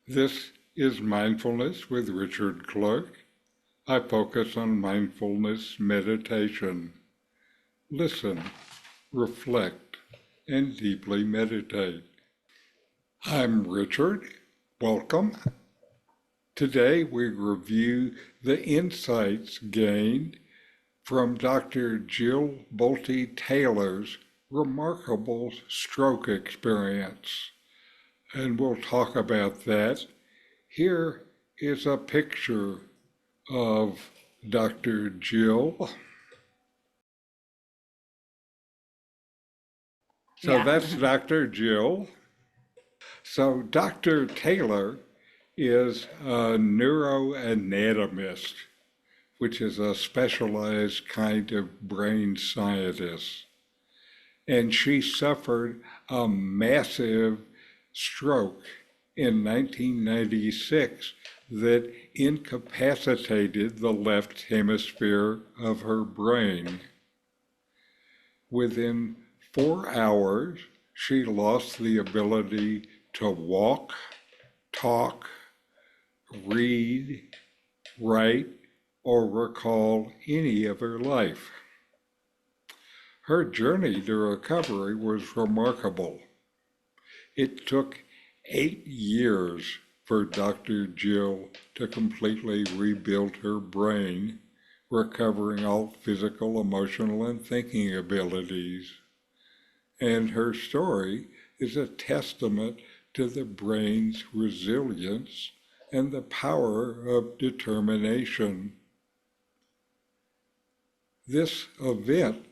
This is Mindfulness with Richard Clarke. I focus on mindfulness meditation. Listen, reflect, and deeply meditate. I'm Richard. Welcome. Today we review the insights gained from Dr. Jill Bolte Taylor's remarkable stroke experience. And we'll talk about that. Here is a picture of Dr. Jill. So that's Dr. Jill. So Dr. Taylor is a neuroanatomist, which is a specialized kind of brain scientist. And she suffered a massive stroke in 1996 that incapacitated the left hemisphere of her brain. Within 4 hours, she lost the ability to walk, talk, read, write, or recall any of her life. Her journey to recovery was remarkable. It took 8 years for Dr. Jill to completely rebuild her brain, recovering all physical, emotional, and thinking abilities. And her story is a testament to the brain's resilience and the power of determination. This event,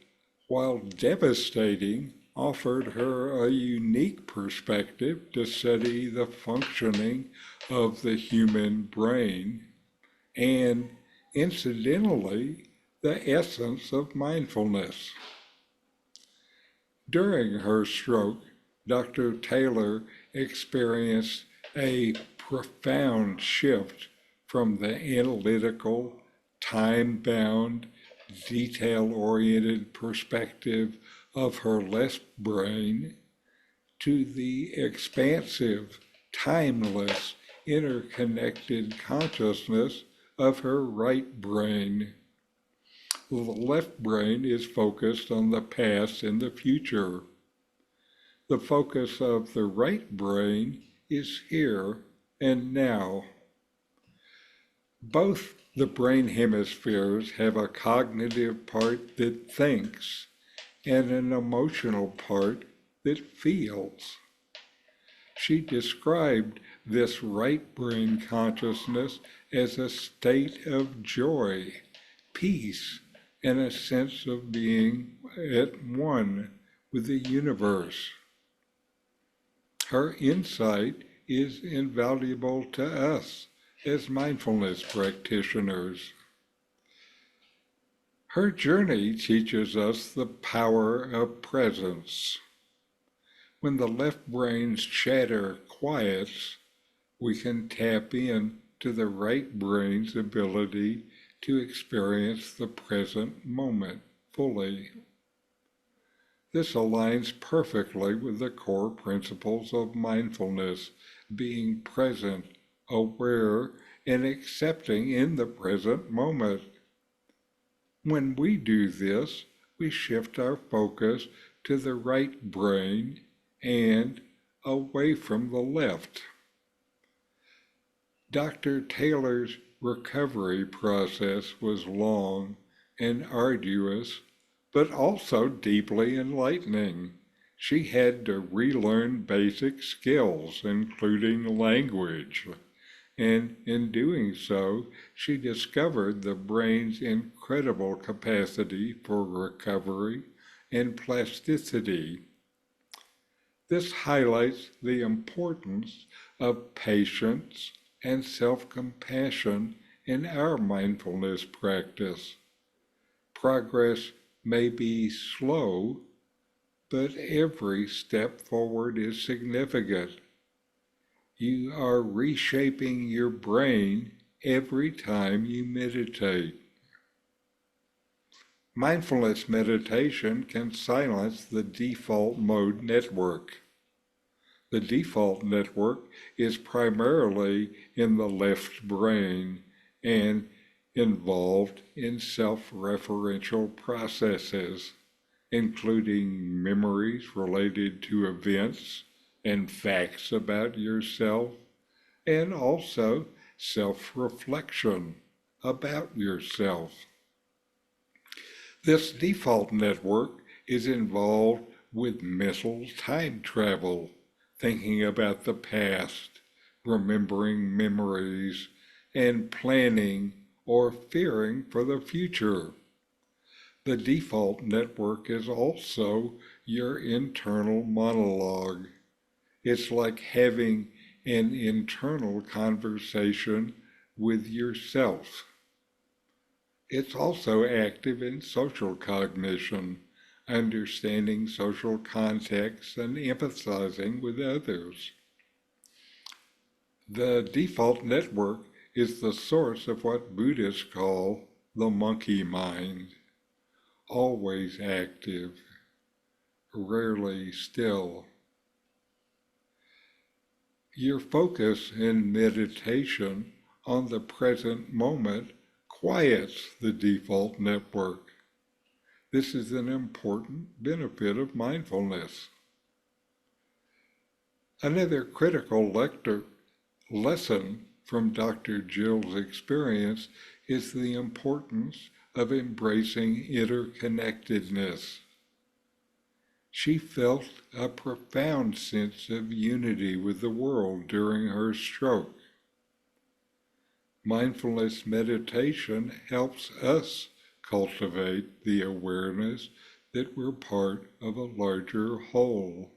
while devastating, offered her a unique perspective to study the functioning of the human brain and, incidentally, the essence of mindfulness. During her stroke, Dr. Taylor experienced a profound shift from the analytical, time-bound, detail-oriented perspective of her left brain to the expansive, timeless, interconnected consciousness of her right brain. The left brain is focused on the past and the future. The focus of the right brain is here and now. Both the brain hemispheres have a cognitive part that thinks and an emotional part that feels. She described this right brain consciousness as a state of joy, peace, and a sense of being at one with the universe. Her insight is invaluable to us as mindfulness practitioners. Her journey teaches us the power of presence. When the left brain's chatter quiets, we can tap in to the right brain's ability to experience the present moment fully. This aligns perfectly with the core principles of mindfulness, being present, aware, and accepting in the present moment. When we do this, we shift our focus to the right brain and away from the left. Dr. Taylor's recovery process was long and arduous, but also deeply enlightening. She had to relearn basic skills, including language. And in doing so, she discovered the brain's incredible capacity for recovery and plasticity. This highlights the importance of patience and self-compassion in our mindfulness practice. Progress may be slow, but every step forward is significant. You are reshaping your brain every time you meditate. Mindfulness meditation can silence the default mode network. The default network is primarily in the left brain and involved in self-referential processes, including memories related to events and facts about yourself, and also self-reflection about yourself. This default network is involved with mental time travel, thinking about the past, remembering memories, and planning or fearing for the future. The default network is also your internal monologue. It's like having an internal conversation with yourself. It's also active in social cognition, understanding social contexts and empathizing with others. The default network is the source of what Buddhists call the monkey mind, always active, rarely still. Your focus in meditation on the present moment quiets the default network. This is an important benefit of mindfulness. Another critical lesson from Dr. Jill's experience is the importance of embracing interconnectedness. She felt a profound sense of unity with the world during her stroke. Mindfulness meditation helps us cultivate the awareness that we're part of a larger whole.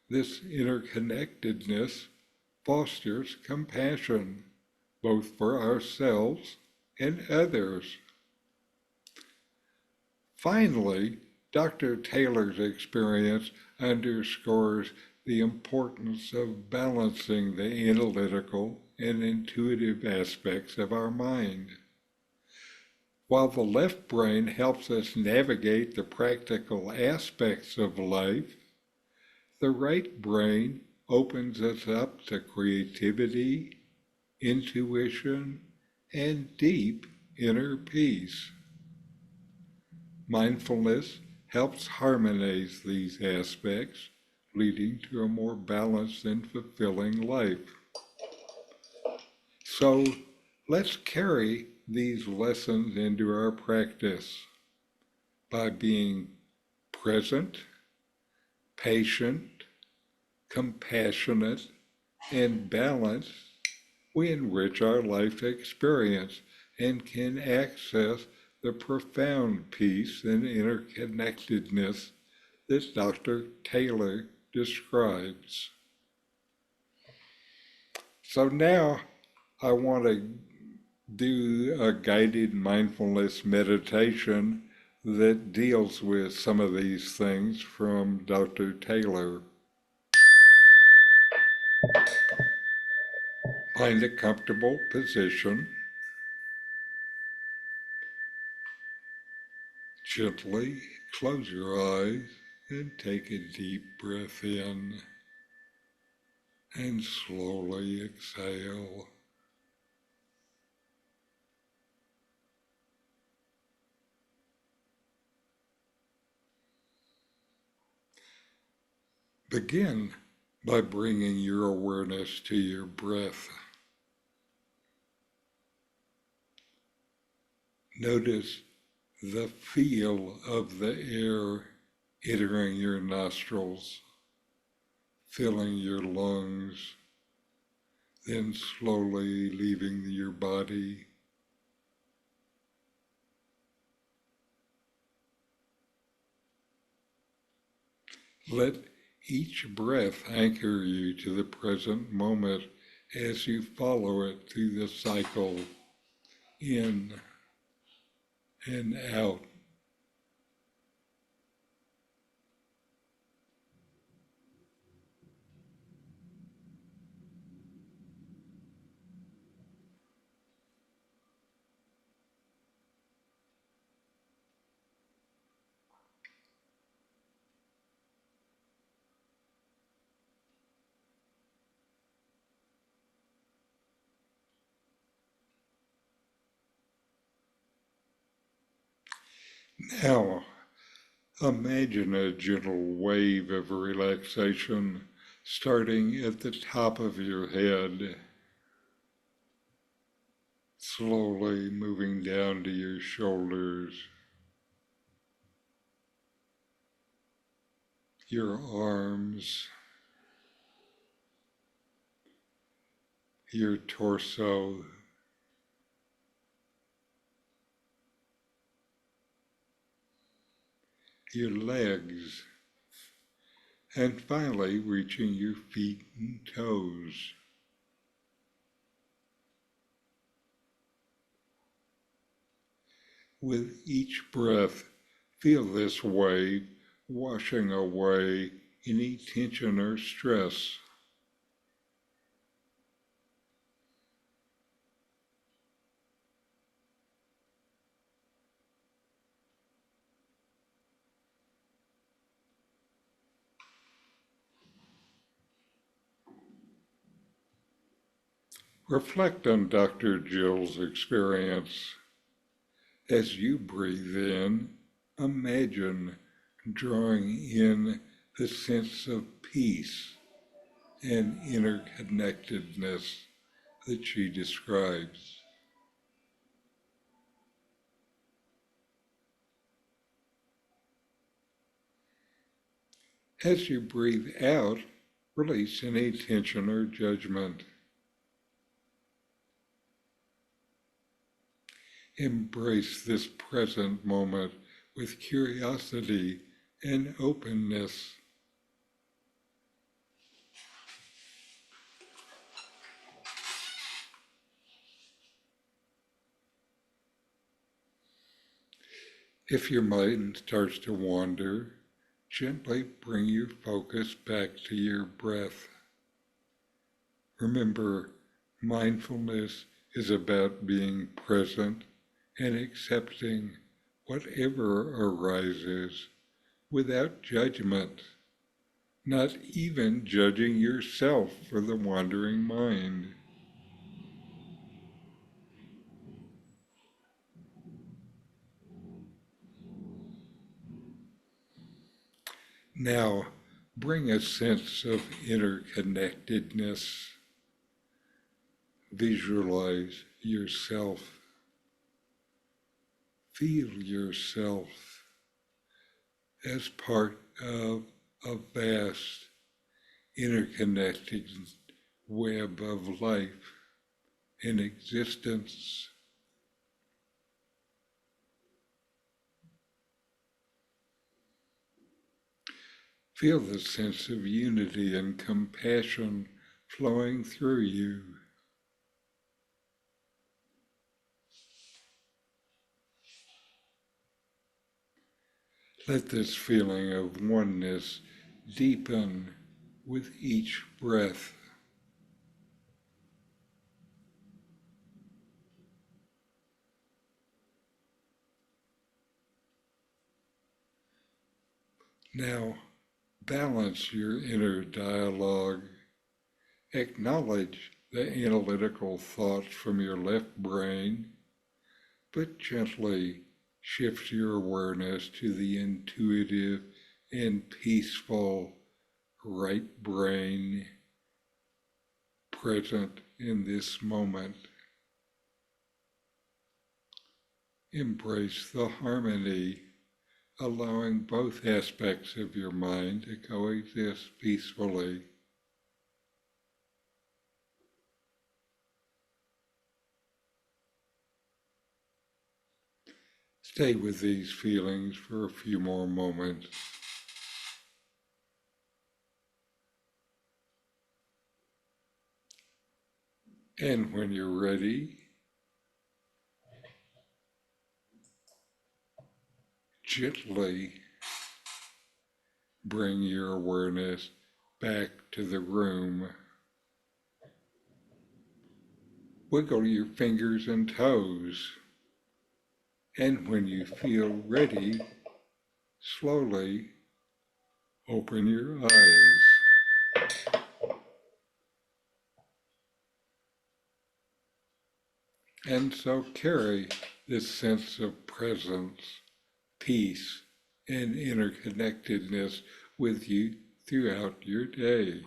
This interconnectedness fosters compassion, both for ourselves and others. Finally, Dr. Taylor's experience underscores the importance of balancing the analytical and intuitive aspects of our mind. While the left brain helps us navigate the practical aspects of life, the right brain opens us up to creativity, intuition, and deep inner peace. Mindfulness helps harmonize these aspects, leading to a more balanced and fulfilling life. So let's carry these lessons into our practice by being present, patient, compassionate, and balanced. We enrich our life experience and can access the profound peace and interconnectedness that Dr. Taylor describes. So now I want to do a guided mindfulness meditation that deals with some of these things from Dr. Taylor. Find a comfortable position. Gently close your eyes and take a deep breath in and slowly exhale. Begin by bringing your awareness to your breath. Notice the feel of the air entering your nostrils, filling your lungs, then slowly leaving your body. Let each breath anchor you to the present moment as you follow it through the cycle in and out. Now, imagine a gentle wave of relaxation starting at the top of your head, slowly moving down to your shoulders, your arms, your torso, your legs, and finally reaching your feet and toes. With each breath, feel this wave washing away any tension or stress. Reflect on Dr. Jill's experience. As you breathe in, imagine drawing in the sense of peace and interconnectedness that she describes. As you breathe out, release any tension or judgment. Embrace this present moment with curiosity and openness. If your mind starts to wander, gently bring your focus back to your breath. Remember, mindfulness is about being present and accepting whatever arises without judgment, not even judging yourself for the wandering mind. Now, bring a sense of interconnectedness. Visualize yourself. Feel yourself as part of a vast, interconnected web of life and existence. Feel the sense of unity and compassion flowing through you. Let this feeling of oneness deepen with each breath. Now, balance your inner dialogue. Acknowledge the analytical thoughts from your left brain, but gently shift your awareness to the intuitive and peaceful right brain present in this moment. Embrace the harmony, allowing both aspects of your mind to coexist peacefully. Stay with these feelings for a few more moments. And when you're ready, gently bring your awareness back to the room. Wiggle your fingers and toes. And when you feel ready, slowly open your eyes. And so carry this sense of presence, peace and interconnectedness with you throughout your day.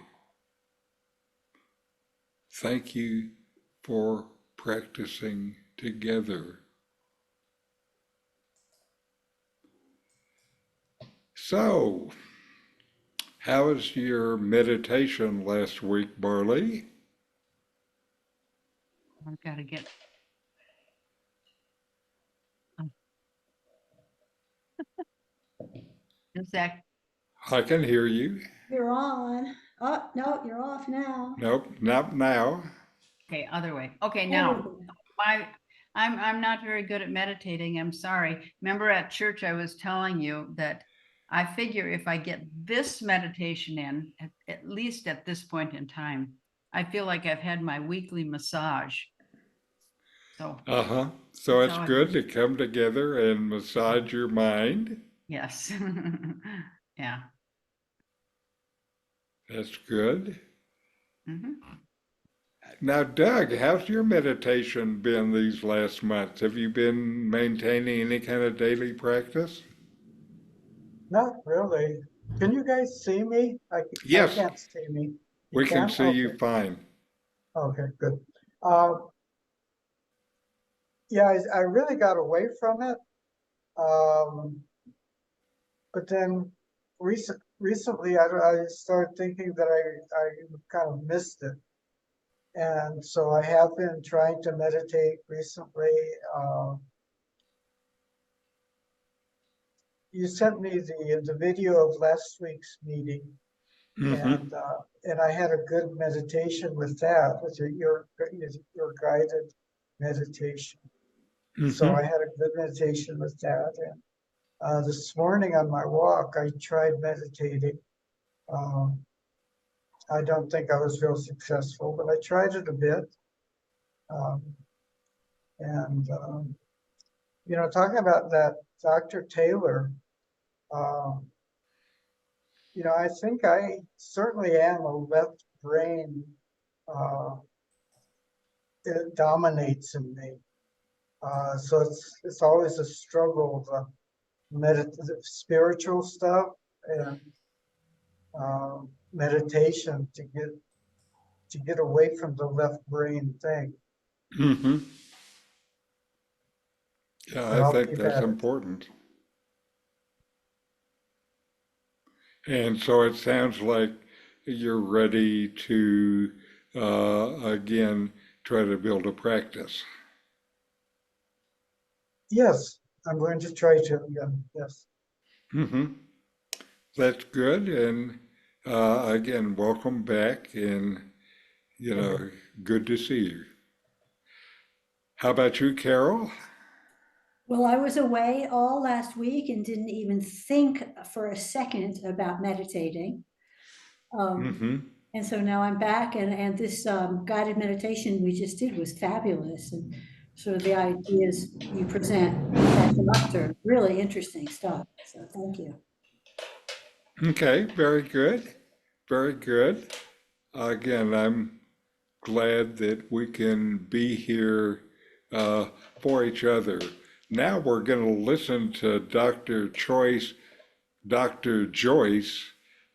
Thank you for practicing together. So, how was your meditation last week, Barley? I've got to get. Zach. I can hear you. You're on. Oh, no, you're off now. Nope, not now. Okay, other way. Okay, now I'm not very good at meditating. I'm sorry. Remember at church I was telling you that I figure if I get this meditation in, at least at this point in time, I feel like I've had my weekly massage. So So it's good to come together and massage your mind. Yes. Yeah. That's good. Mm-hmm. Now, Doug, how's your meditation been these last months? Have you been maintaining any kind of daily practice? Not really. Can you guys see me? Yes. I can't see me. We can see Okay. you fine. Okay, good. Yeah, I really got away from it. But then recently I started thinking that I kind of missed it. And so I have been trying to meditate recently. You sent me the video of last week's meeting, and I had a good meditation with that, with your guided meditation. So I had a good meditation with that. And this morning on my walk, I tried meditating. I don't think I was real successful, but I tried it a bit. You know, talking about that Dr. Taylor, you know, I think I certainly am a left brain. It dominates in me. So it's always a struggle, the spiritual stuff and meditation to get away from the left brain thing. Yeah, I think that's important. And so it sounds like you're ready to, again, try to build a practice. Yes, I'm going to try to again, yes. That's good. And again, welcome back, and, you know, good to see you. How about you, Carol? Well, I was away all last week and didn't even think for a second about meditating. And so now I'm back, and this guided meditation we just did was fabulous. And sort of the ideas you present as a doctor, really interesting stuff. So thank you. Okay, very good. Very good. Again, I'm glad that we can be here for each other. Now we're going to listen to Dr. Joyce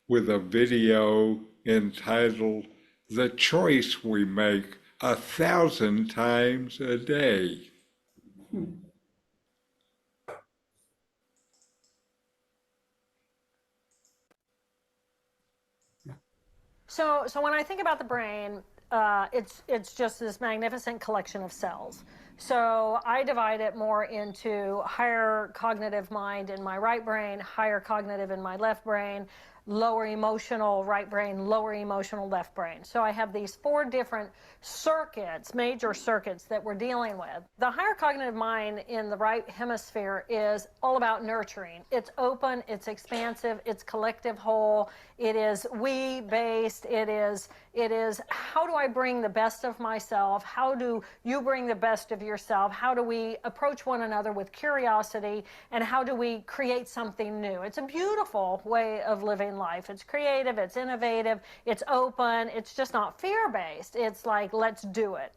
with a video entitled "The Choice We Make 1,000 Times a Day." So when I think about the brain, it's just this magnificent collection of cells. So I divide it more into higher cognitive mind in my right brain, higher cognitive in my left brain, lower emotional right brain, lower emotional left brain. So I have these 4 different circuits, major circuits that we're dealing with. The higher cognitive mind in the right hemisphere is all about nurturing. It's open, it's expansive, it's collective whole, it is we-based, it is how do I bring the best of myself? How do you bring the best of yourself? How do we approach one another with curiosity? And how do we create something new? It's a beautiful way of living life. It's creative, it's innovative, it's open, it's just not fear-based. It's like, let's do it.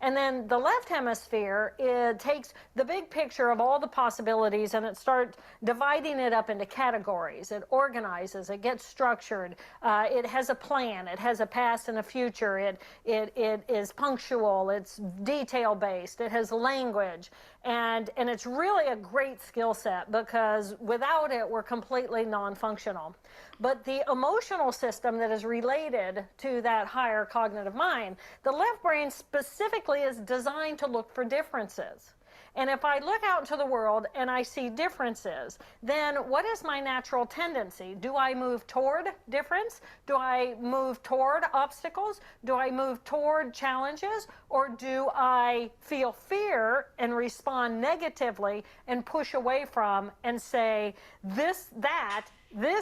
And then the left hemisphere, it takes the big picture of all the possibilities and it starts dividing it up into categories. It organizes, it gets structured, it has a plan, it has a past and a future, it is punctual, it's detail-based, it has language, and it's really a great skill set because without it, we're completely non-functional. But the emotional system that is related to that higher cognitive mind, the left brain specifically is designed to look for differences. And if I look out into the world and I see differences, then what is my natural tendency? Do I move toward difference? Do I move toward obstacles? Do I move toward challenges? Or do I feel fear and respond negatively and push away from and say, this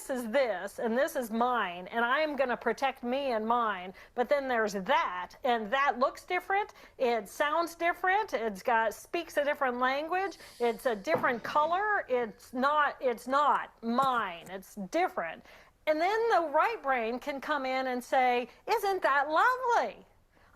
is this, and this is mine, and I am going to protect me and mine, but then there's that, and that looks different, it sounds different, speaks a different language, it's a different color, it's not mine, it's different. And then the right brain can come in and say, isn't that lovely?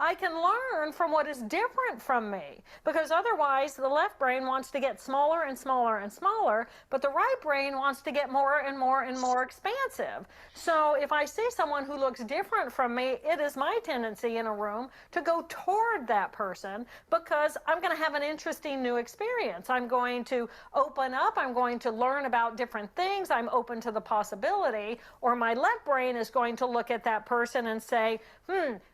I can learn from what is different from me, because otherwise the left brain wants to get smaller and smaller and smaller, but the right brain wants to get more and more and more expansive. So if I see someone who looks different from me, it is my tendency in a room to go toward that person because I'm going to have an interesting new experience. I'm going to open up, I'm going to learn about different things, I'm open to the possibility, or my left brain is going to look at that person and say,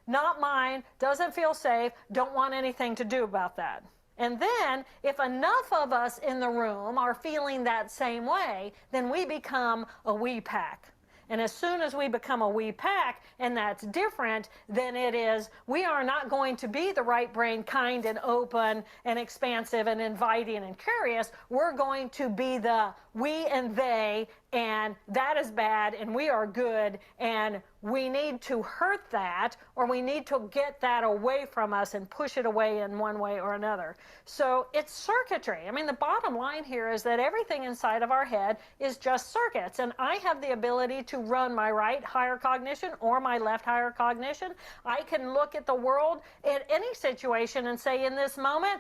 not mine, doesn't feel safe, don't want anything to do about that. And then, if enough of us in the room are feeling that same way, then we become a we pack. And as soon as we become a we pack, and that's different, then it is, we are not going to be the right brain, kind and open and expansive and inviting and curious. We're going to be the we and they, and that is bad, and we are good, and we need to hurt that, or we need to get that away from us and push it away in one way or another. So it's circuitry. I mean, the bottom line here is that everything inside of our head is just circuits, and I have the ability to run my right higher cognition or my left higher cognition. I can look at the world at any situation and say, in this moment,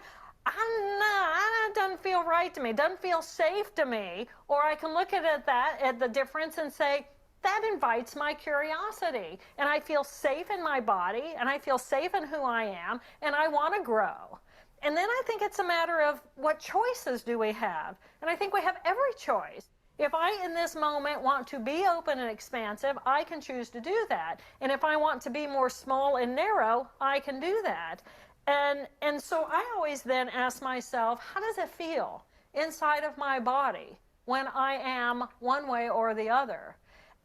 it doesn't feel right to me, doesn't feel safe to me. Or I can look at the difference and say, that invites my curiosity. And I feel safe in my body, and I feel safe in who I am, and I want to grow. And then I think it's a matter of what choices do we have? And I think we have every choice. If I, in this moment, want to be open and expansive, I can choose to do that. And if I want to be more small and narrow, I can do that. And so I always then ask myself, how does it feel inside of my body when I am one way or the other?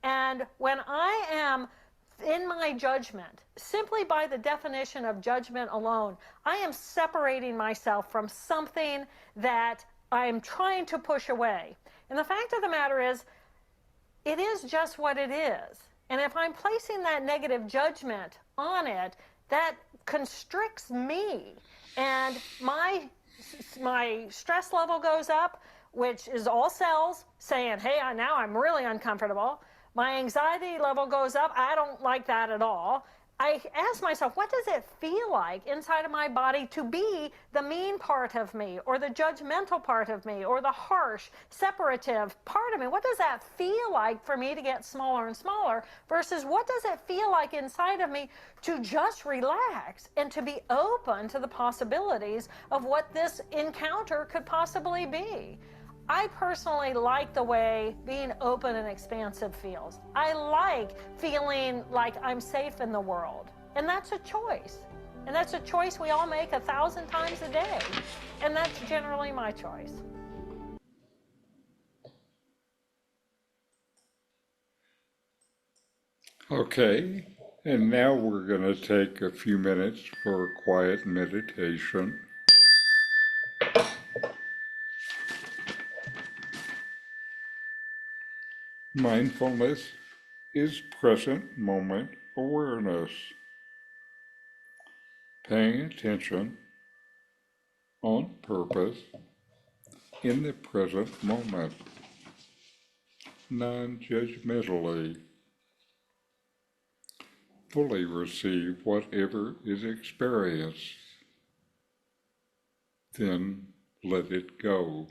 And when I am in my judgment, simply by the definition of judgment alone, I am separating myself from something that I am trying to push away. And the fact of the matter is, it is just what it is. And if I'm placing that negative judgment on it, that constricts me, and my stress level goes up, which is all cells saying, hey, now I'm really uncomfortable. My anxiety level goes up. I don't like that at all. I ask myself, what does it feel like inside of my body to be the mean part of me, or the judgmental part of me, or the harsh, separative part of me? What does that feel like for me to get smaller and smaller, versus what does it feel like inside of me to just relax and to be open to the possibilities of what this encounter could possibly be? I personally like the way being open and expansive feels. I like feeling like I'm safe in the world. And that's a choice. And that's a choice we all make 1,000 times a day. And that's generally my choice. Okay, and now we're going to take a few minutes for quiet meditation. Mindfulness is present moment awareness, paying attention on purpose in the present moment, non-judgmentally. Fully receive whatever is experienced, then let it go.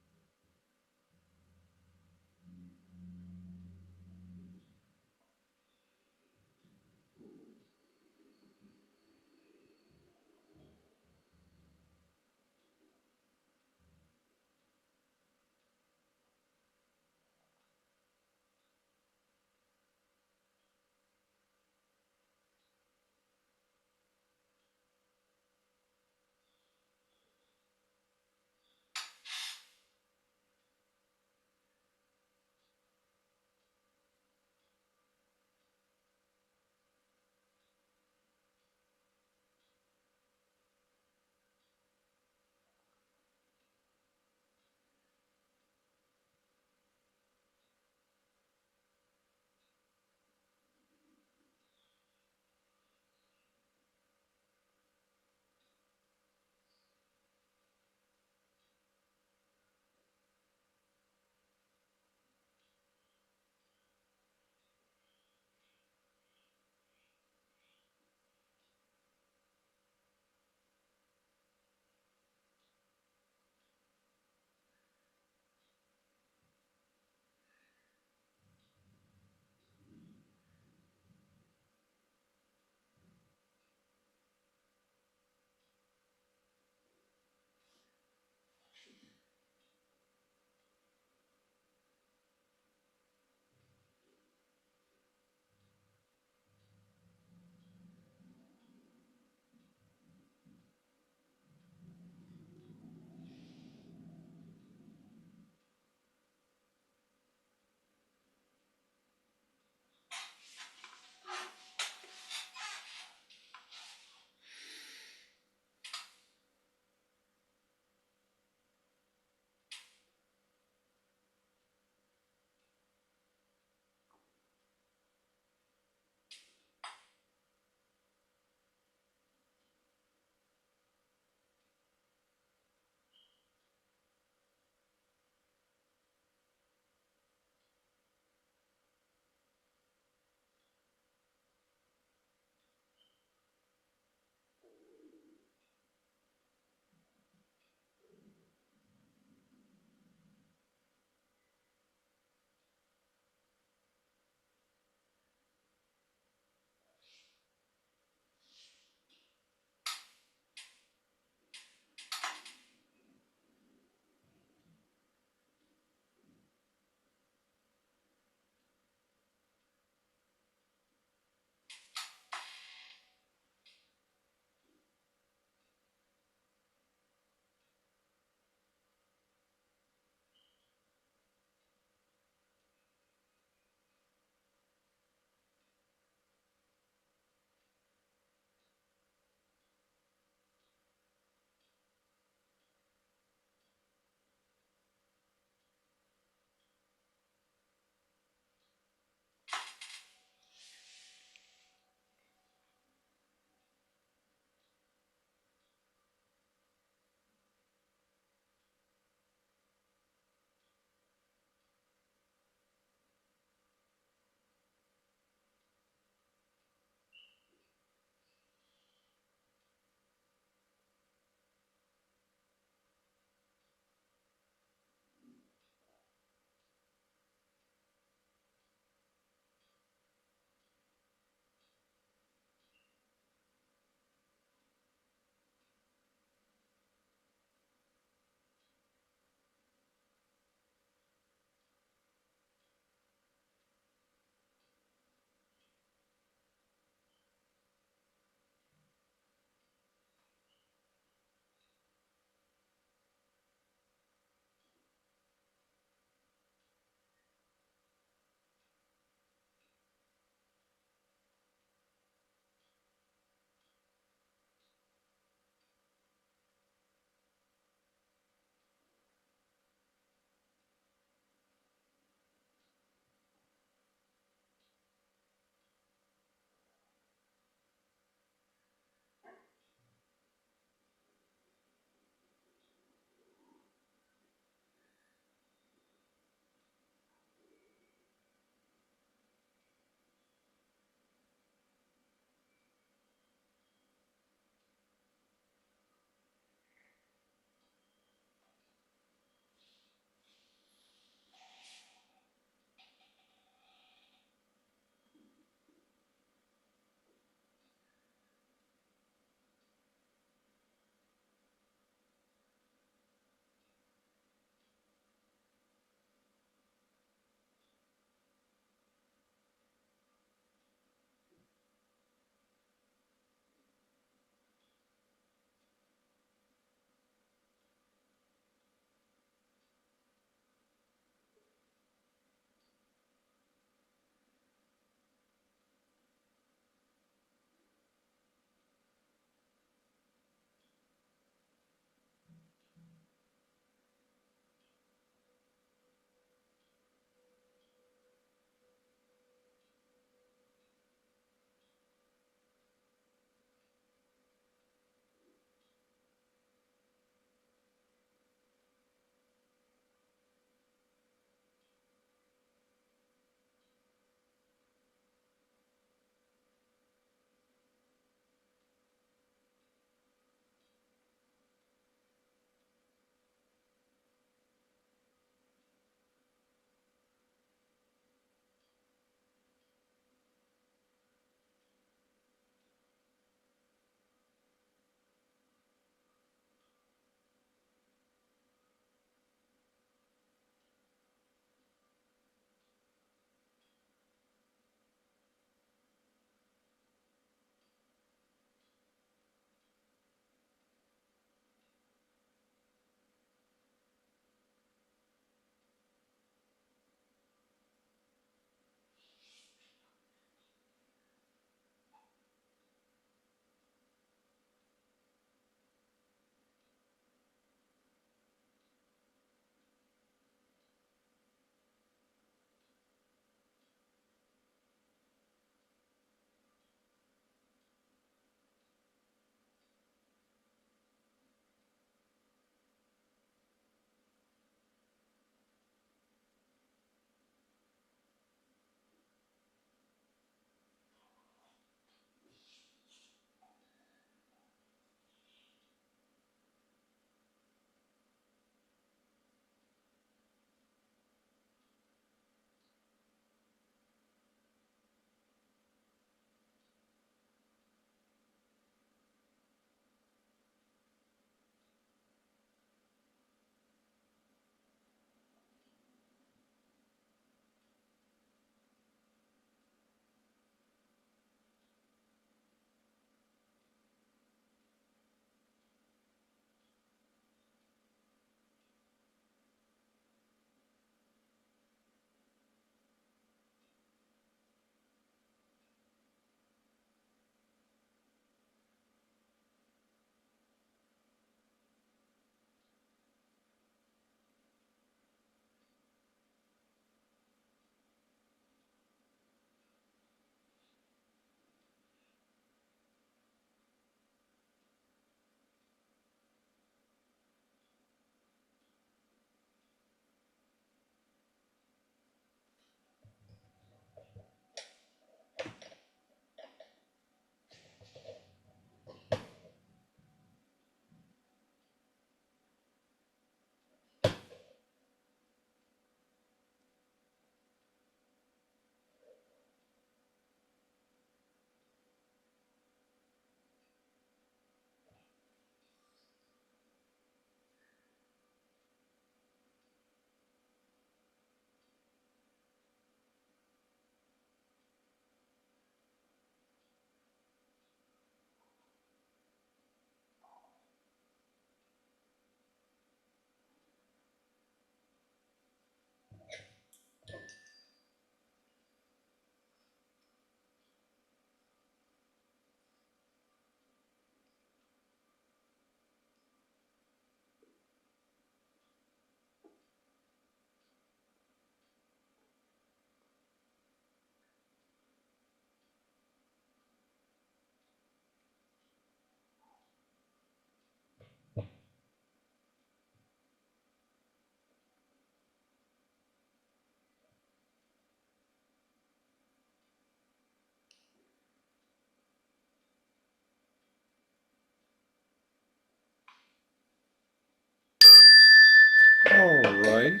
All right.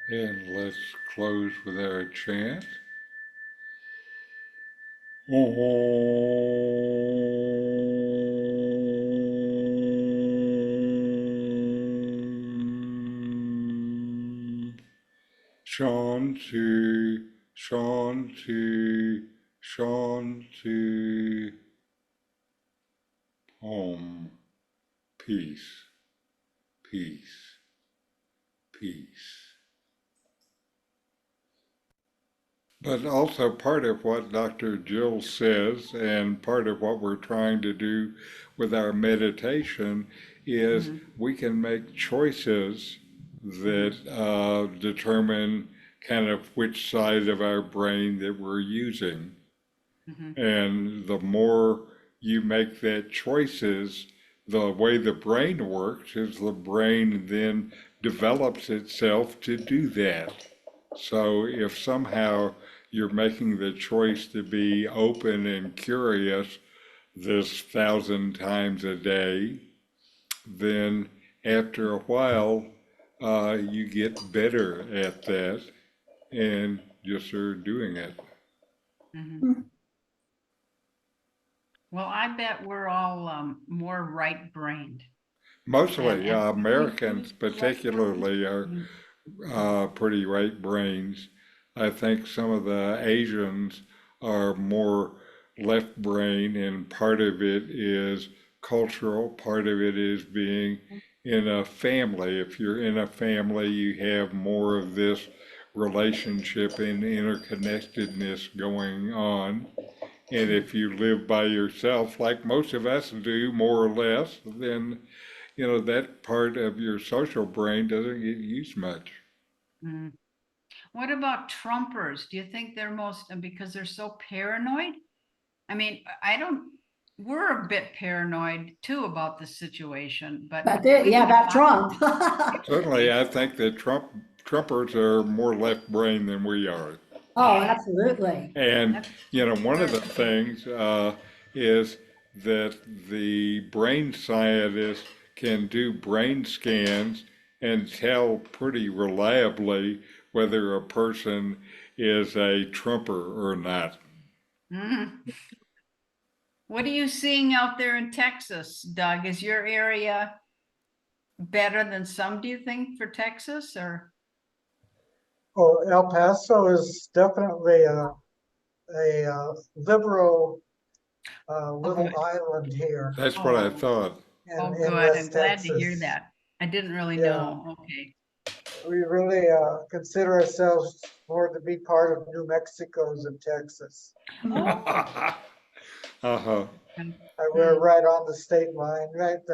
And let's close with our chant. Om. Shanti, Shanti, Shanti. Om. Peace, peace, peace. But also part of what Dr. Jill says, and part of what we're trying to do with our meditation, is we can make choices that determine kind of which side of our brain that we're using. And the more you make that choices, the way the brain works is the brain then develops itself to do that. So if somehow you're making the choice to be open and curious this 1,000 times a day, then after a while, you get better at that and just are doing it. Well, I bet we're all more right-brained. Mostly, And- Americans particularly are pretty right brains. I think some of the Asians are more left brain, and part of it is cultural, part of it is being in a family. If you're in a family, you have more of this relationship and interconnectedness going on. And if you live by yourself, like most of us do, more or less, then, you know, that part of your social brain doesn't get used much. What about Trumpers? Do you think they're because they're so paranoid? I mean, we're a bit paranoid too about the situation, but about Trump. Certainly, I think that Trumpers are more left brain than we are. Oh, absolutely. And, you know, one of the things is that the brain scientists can do brain scans and tell pretty reliably whether a person is a Trumper or not. What are you seeing out there in Texas, Doug? Is your area better than some, do you think, for Texas, or? Oh, El Paso is definitely a liberal little island here. That's what I thought. Oh, in good. West I'm glad to hear Texas. that. I didn't really Yeah. know. Okay. We really consider ourselves more to be part of New Mexico than Texas. Uh-huh. We're right on the state line, right?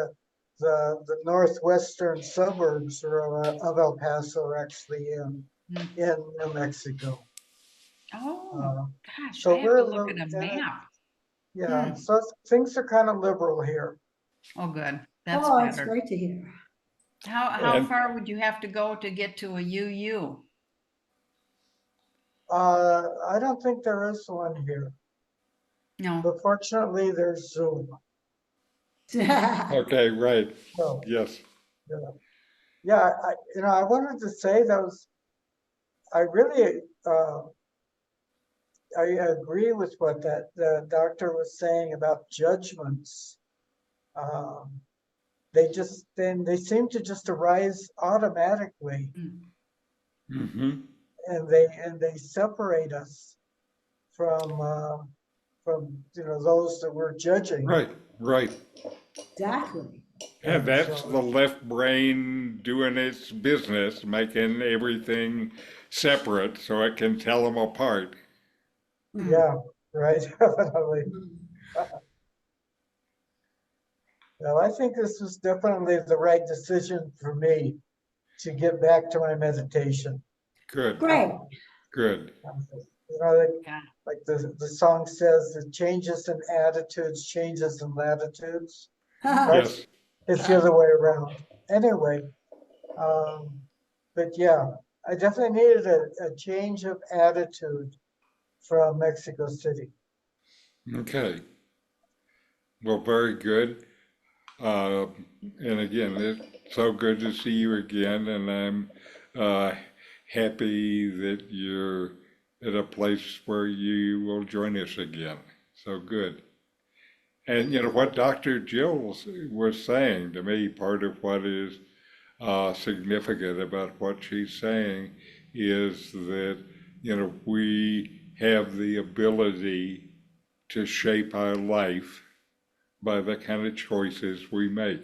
The northwestern suburbs of El Paso are actually in New Mexico. Oh, gosh, so I have to look at a map. Yeah, so things are kind of liberal here. Oh, good. That's Oh, it's better. great to hear. How far would you have to go to get to a UU? I don't think there is one here, No. but fortunately there's Zoom. Okay, right. So, Yes. yeah, I wanted to say I really, I agree with what the doctor was saying about judgments. They seem to just arise automatically, Mm-hmm. and they separate us from those that we're judging. Right. Exactly. And that's the left brain doing its business, making everything separate so it can tell them apart. Yeah, right. Definitely. Well, I think this was definitely the right decision for me to get back to my meditation. Good. Great. Good. Like the song says, the changes in attitudes, changes in latitudes. Yes. It's the other way around. Anyway, but yeah, I definitely needed a change of attitude from Mexico City. Okay. Well, very good. And again, it's so good to see you again, and I'm happy that you're at a place where you will join us again. So good. And you know what Dr. Jill was saying to me, part of what is significant about what she's saying is that, you know, we have the ability to shape our life by the kind of choices we make.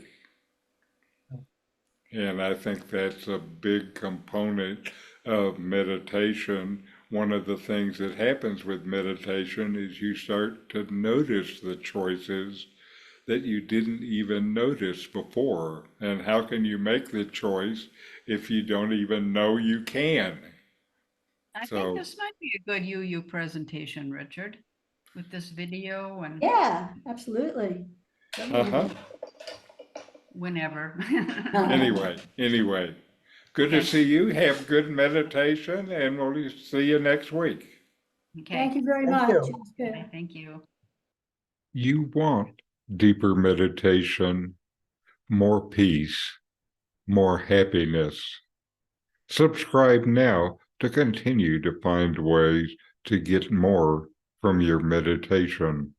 And I think that's a big component of meditation. One of the things that happens with meditation is you start to notice the choices that you didn't even notice before. And how can you make the choice if you don't even know you can? I think this might be a good UU presentation, Richard, with this video and Yeah, absolutely. Uh-huh. whenever. Anyway, good to Okay. see you. Have good meditation, and we'll see you next week. Okay. Thank you very Thank much. you. It was good. Okay, thank you. You want deeper meditation, more peace, more happiness. Subscribe now to continue to find ways to get more from your meditation.